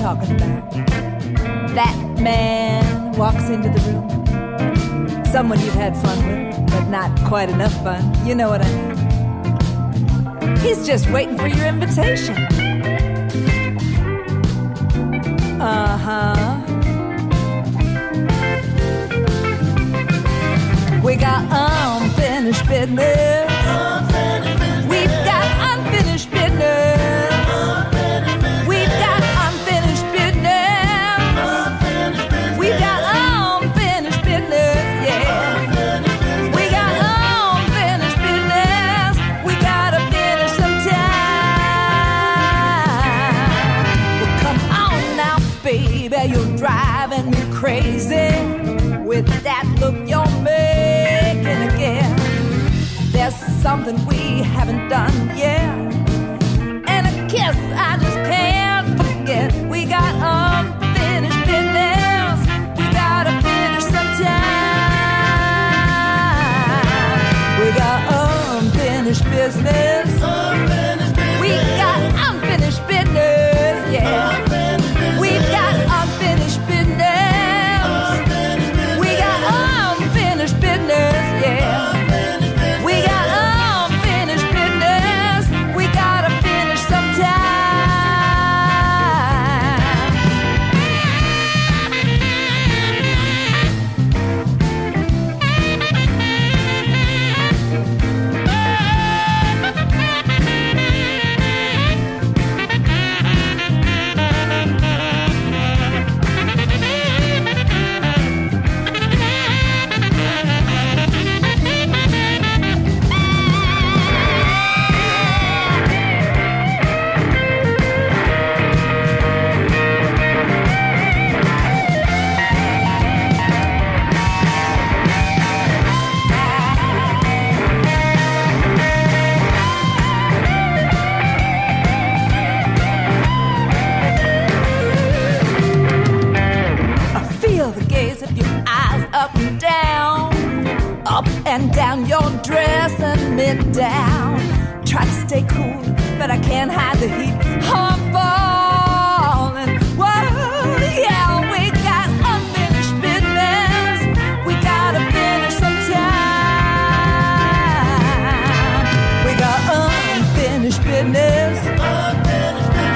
talking about. That man walks into the room. Someone you've had fun with, but not quite enough fun. You know what I mean. He's just waiting for your invitation. Uh-huh. We got unfinished business. We've got unfinished business. We've got unfinished business. We've got unfinished business, yeah. We got unfinished business. We gotta finish sometime. Well, come on now, baby, you're driving me crazy with that look you're making again. There's something we haven't done yet, and a kiss I just can't forget. We got unfinished business. We gotta finish sometime. We got unfinished business. We got unfinished business, yeah. We've got unfinished business. We got unfinished business, yeah. We got unfinished business. We gotta finish sometime. And down your dress and me down. Try to stay cool, but I can't hide the heat. I'm falling. Whoa, yeah, we got unfinished business. We gotta finish sometime. We got unfinished business.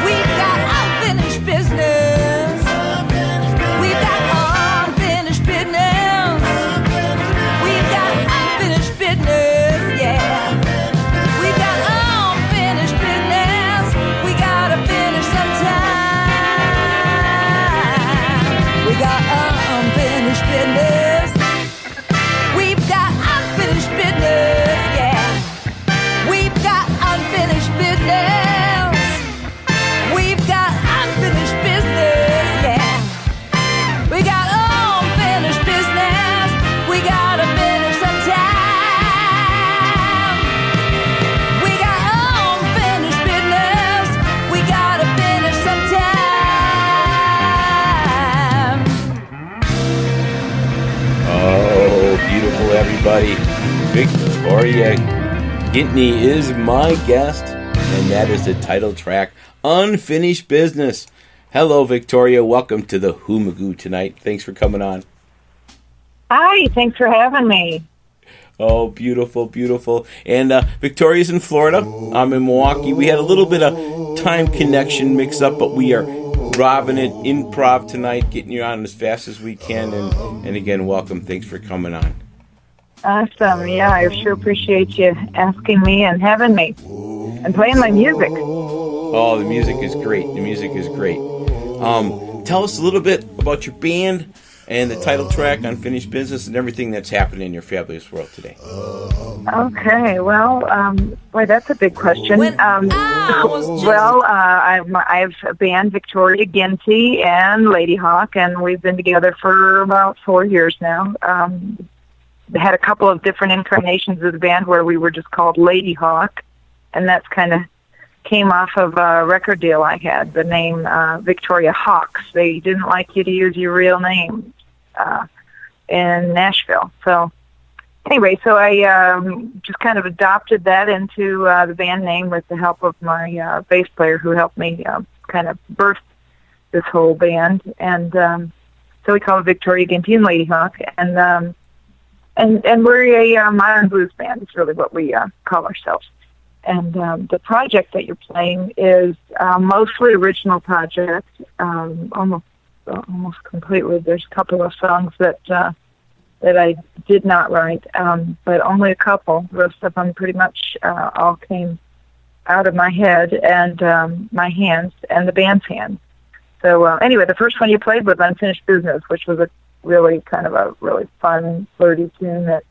We've got unfinished business. We've got unfinished business. We've got unfinished business, yeah. We've got unfinished business. We gotta finish sometime. We got unfinished business. We've got unfinished business, yeah. We've got unfinished business. We've got unfinished business, yeah. We got unfinished business. We gotta finish sometime. We got unfinished business. We gotta finish sometime. Oh, beautiful, everybody. Victoria Ginty is my guest, and that is the title track, Unfinished Business. Hello, Victoria. Welcome to the Whomagoo tonight. Thanks for coming on. Hi, thanks for having me. Oh, beautiful, beautiful. And Victoria's in Florida. I'm in Milwaukee. We had a little bit of time connection mix up, but we are robbing it improv tonight, getting you on as fast as we can. And again, welcome. Thanks for coming on. Awesome. Yeah, I sure appreciate you asking me and having me and playing my music. Oh, the music is great. The music is great. Tell us a little bit about your band and the title track, Unfinished Business, and everything that's happening in your fabulous world today. Okay, well, boy, that's a big question. I have a band, Victoria Ginty and Lady Hawk, and we've been together for about 4 years now. Had a couple of different incarnations of the band where we were just called Lady Hawk, and that's kind of came off of a record deal I had, the name Victoria Hawks. They didn't like you to use your real name in Nashville. So anyway, so I just kind of adopted that into the band name with the help of my bass player who helped me kind of birth this whole band, and so we call it Victoria, Ginty, and Lady Hawk, and we're a modern blues band. It's really what we call ourselves. And the project that you're playing is mostly original project, almost completely. There's a couple of songs that I did not write, but only a couple. The rest of them pretty much all came out of my head and my hands and the band's hands. So anyway, the first one you played was Unfinished Business, which was a really fun, flirty tune that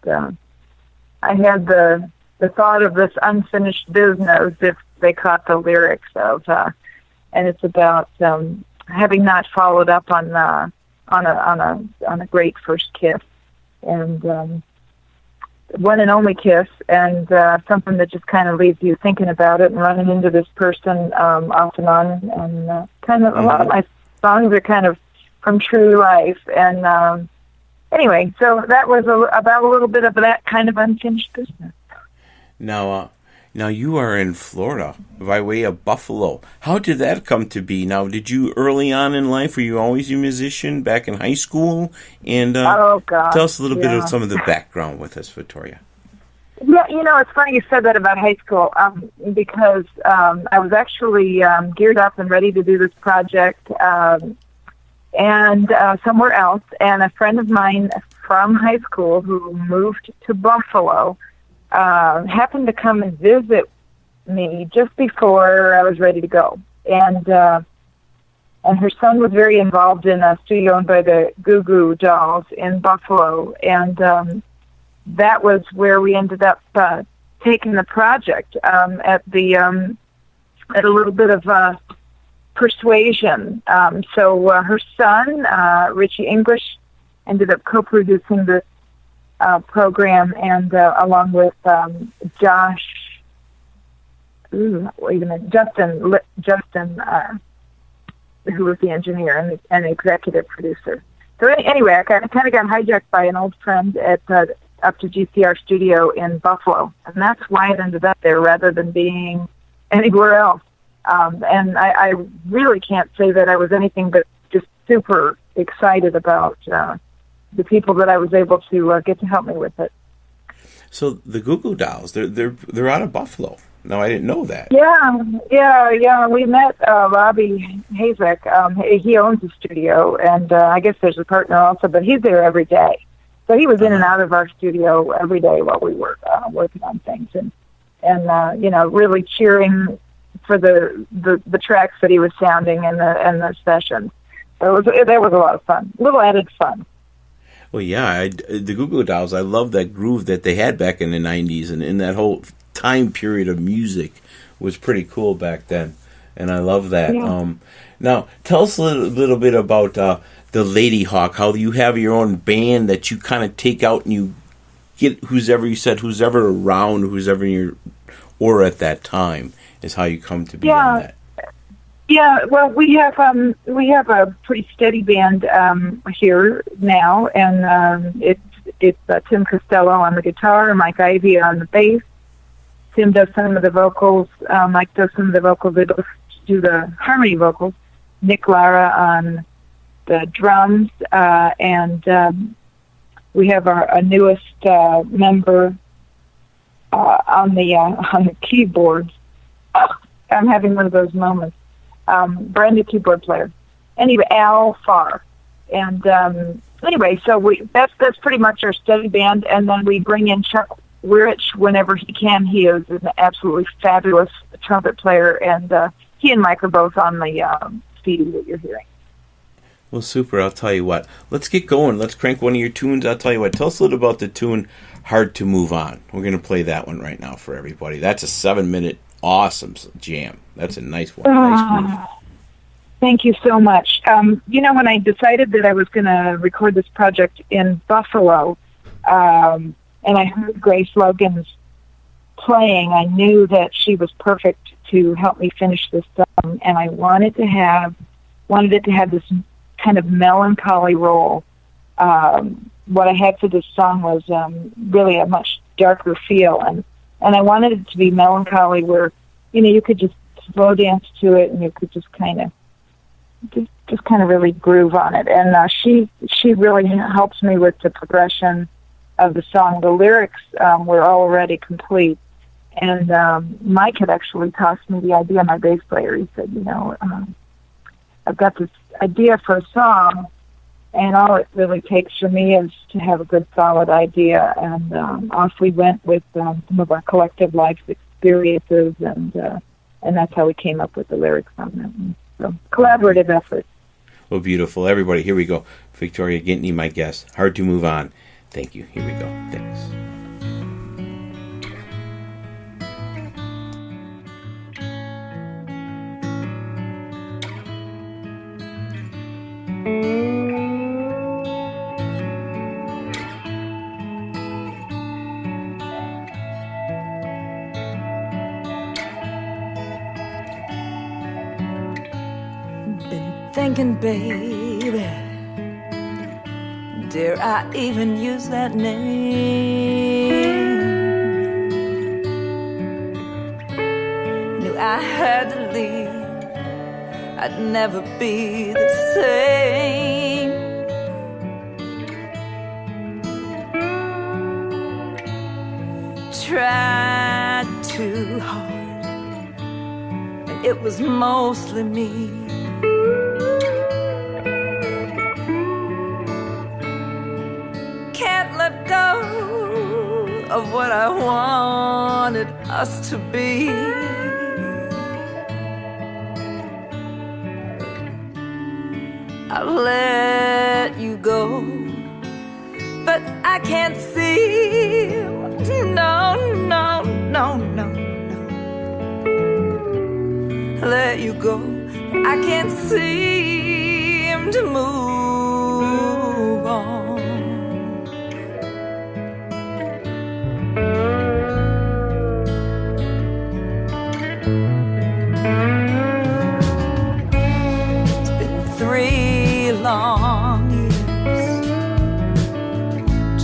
I had the thought of this unfinished business, if they caught the lyrics of, and it's about having not followed up on a great first kiss, and one and only kiss, and something that just kind of leaves you thinking about it and running into this person off and on, and kind of a lot of my songs are kind of from true life, and anyway, so that was about a little bit of that kind of unfinished business. Now you are in Florida by way of Buffalo. How did that come to be? Now, did you early on in life, were you always a musician back in high school? And oh, God, tell us a little bit of some of the background with us, Victoria. Yeah, it's funny you said that about high school, because I was actually geared up and ready to do this project and somewhere else, and a friend of mine from high school who moved to Buffalo happened to come and visit me just before I was ready to go. And her son was very involved in a studio owned by the Goo-Goo Dolls in Buffalo. And that was where we ended up taking the project at a little bit of persuasion. So her son, Richie English, ended up co-producing this program, and along with Josh, Justin, who was the engineer and executive producer. So anyway, I kind of got hijacked by an old friend at up to GCR studio in Buffalo, and that's why it ended up there rather than being anywhere else. And I really can't say that I was anything but just super excited about the people that I was able to get to help me with it. So the Goo-Goo Dolls, they're out of Buffalo. No, I didn't know that. Yeah. We met Robbie Hazek. He owns the studio, and I guess there's a partner also, but he's there every day. So he was in and out of our studio every day while we were working on things, and really cheering for the tracks that he was sounding and the sessions. So that was a lot of fun, a little added fun. Well, yeah, the Goo-Goo Dolls, I love that groove that they had back in the 90s, and in that whole time period of music was pretty cool back then, and I love that. Yeah. Now, tell us a little bit about the Lady Hawk, how you have your own band that you kind of take out and you get who's ever around, who's ever in your aura at that time, is how you come to be on that. Yeah, well, we have a pretty steady band here now, and it's Tim Costello on the guitar, Mike Ivey on the bass. Tim does some of the vocals. Mike does some of the vocals. They both do the harmony vocals. Nick Lara on the drums, and we have our newest member on the keyboards. I'm having one of those moments. Brand new keyboard player. Anyway, Al Farr. And anyway, so that's pretty much our steady band, and then we bring in Chuck Wirich whenever he can. He is an absolutely fabulous trumpet player, and he and Mike are both on the CD that you're hearing. Well, super. I'll tell you what. Let's get going. Let's crank one of your tunes. I'll tell you what. Tell us a little about the tune Hard to Move On. We're going to play that one right now for everybody. That's a 7-minute awesome jam. That's a nice one. Nice groove. Thank you so much. When I decided that I was going to record this project in Buffalo, and I heard Grace Logan's playing, I knew that she was perfect to help me finish this song, and I wanted it to have this kind of melancholy roll. What I had for this song was really a much darker feel, and I wanted it to be melancholy where, you could just slow dance to it, and you could just kind of just kind of really groove on it. And she really helps me with the progression of the song. The lyrics were already complete. And Mike had actually tossed me the idea, my bass player. He said, I've got this idea for a song, and all it really takes for me is to have a good, solid idea. And off we went with some of our collective life experiences, and that's how we came up with the lyrics on that one. So, collaborative effort. Well, beautiful. Everybody, here we go. Victoria Ginty, my guest. Hard to Move On. Thank you. Here we go. Thanks. Thinking, baby, dare I even use that name? Knew I had to leave, I'd never be the same. Tried too hard, and it was mostly me. Let go of what I wanted us to be. I let you go, but I can't see. No, no, no, no, no. I let you go, but I can't seem to move on. Long years,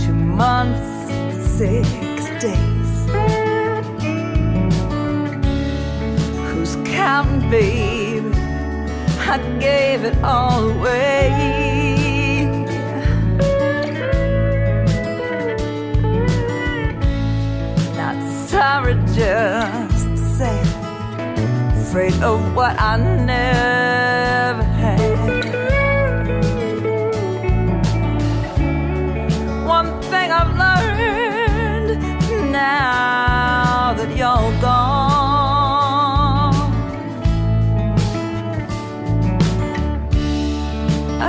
2 months, 6 days. Who's counting, baby? I gave it all away. Not sorry, just sad, afraid of what I never had. I've learned now that you're gone. I